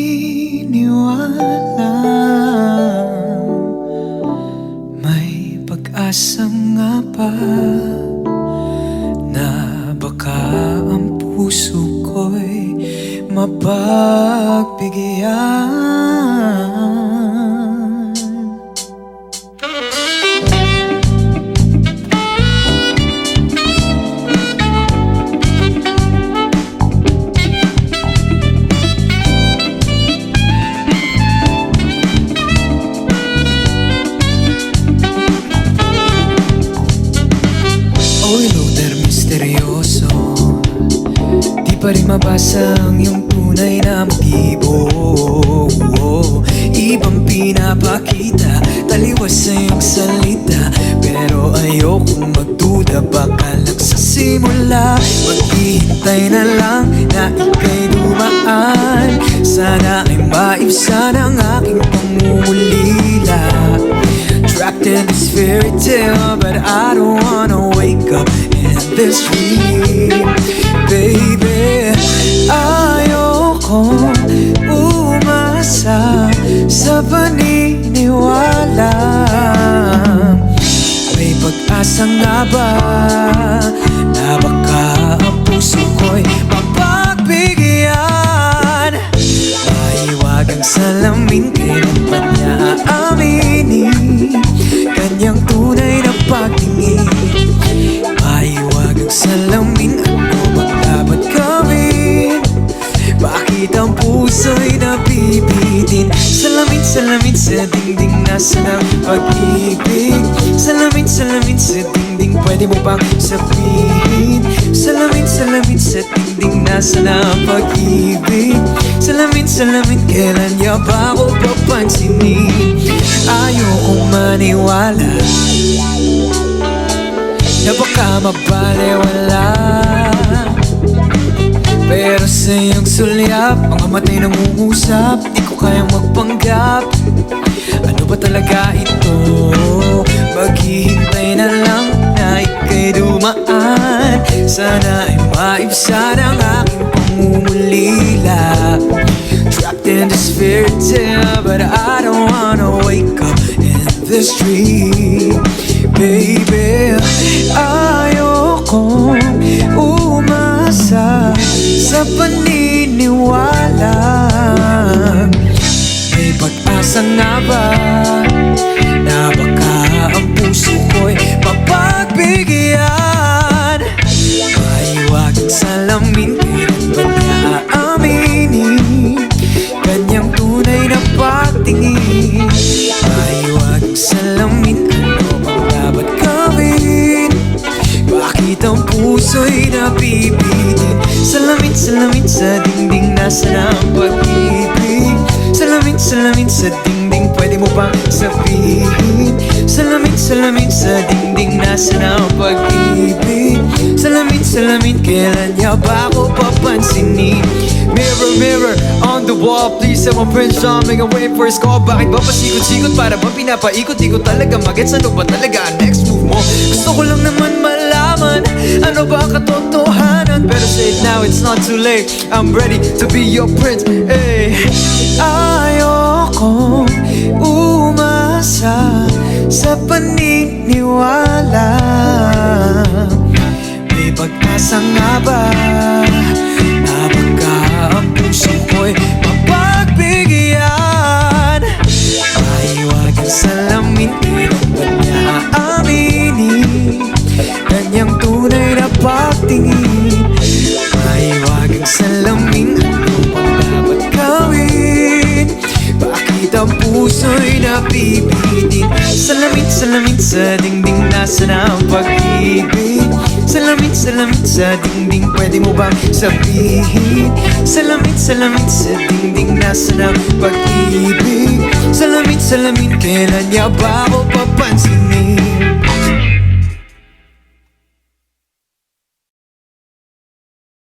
naniniwala may pag-asa nga ba na baka ang puso ko'y mapagbigyan? Oy, Luther, misteryoso, di pa rin mabasa ang iyong tunay na motibo. Ibang pinapakita, taliwas sa iyong salita, pero ayokong magduda, baka lang sa simula. Maghihintay na lang na ika'y dumaan, sana ay maibsan ang aking pangungulila. Trapped in this fairy tale, but I don't wanna wake up in this dream. Baby, ayokong umasa sa paniniwala. May pag-asa nga ba na baka ang puso ko'y mapagbigyan? Mahiwagang salamin, kailan pa niya aaminin kanyang tunay na pagtingin? Mahiwagang salamin, ano bang dapat gawin? Bakit ang puso'y nabibitin? Salamin, salamin sa dingding, nasa ng pag-ibig. Salamin, salamin sa dingding, pwede mo bang sabihin? Salamin, salamin sa dingding, nasa ng pag-ibig. Salamin, salamin, kailan niya ba ako papansinin? Ayokong maniwala na baka mabalewala, pero sa iyong sulyap, mga matay nangungusap, di ko kayang magpanggap. Ano ba talaga ito? Maghihintay na lang na ika'y dumaan, sana ay maibsan ang aking pangungulila. Trapped in this fairy tale, but I don't wanna wake up in this dream. Baby, ayokong umasa sa paniniwala. May pag-asa nga ba na baka ang puso ko'y mapagbigyan? Mahiwagang salamin, kailan ba niya aaminin kanyang tunay na pagtingin? Mahiwagang salamin, ano bang dapat gawin? Bakit ang puso'y nabibitin? Salamin, salamin sa dingding, nasa ng pag-ibig. Salamin, salamin sa dingding, pwede mo bang sabihin? Salamin, salamin sa dingding, nasa ng pag-ibig. Salamin, salamin, kailan niya ba ako papansinin? Mirror, mirror on the wall, please have my Prince Charming and wait for his call. Bakit ba pasikot-sikot, para bang pinapaikot-ikot? Talaga magets, ano ba talaga ang next move mo? Gusto ko lang naman malaman, ano ba katotohanan? Better say it now, it's not too late, I'm ready to be your prince. Hey, ayokong umasa sa paniniwala. May pag-asa nga ba na baka ang puso ko'y mapagbigyan? Mahiwagang salamin, kailan ba niya aaminin kanyang tunay na pagtingin? Mahiwagang salamin, ano bang dapat gawin? Bakit ang puso'y nabibitin? Salamin, salamin sa dingding, nasa ng pag-ibig. Salamin, salamin sa dingding, pwede mo bang sabihin? Salamin, salamin sa dingding, nasa ng pag-ibig. Salamin, salamin, kailan niya ba ako papansin?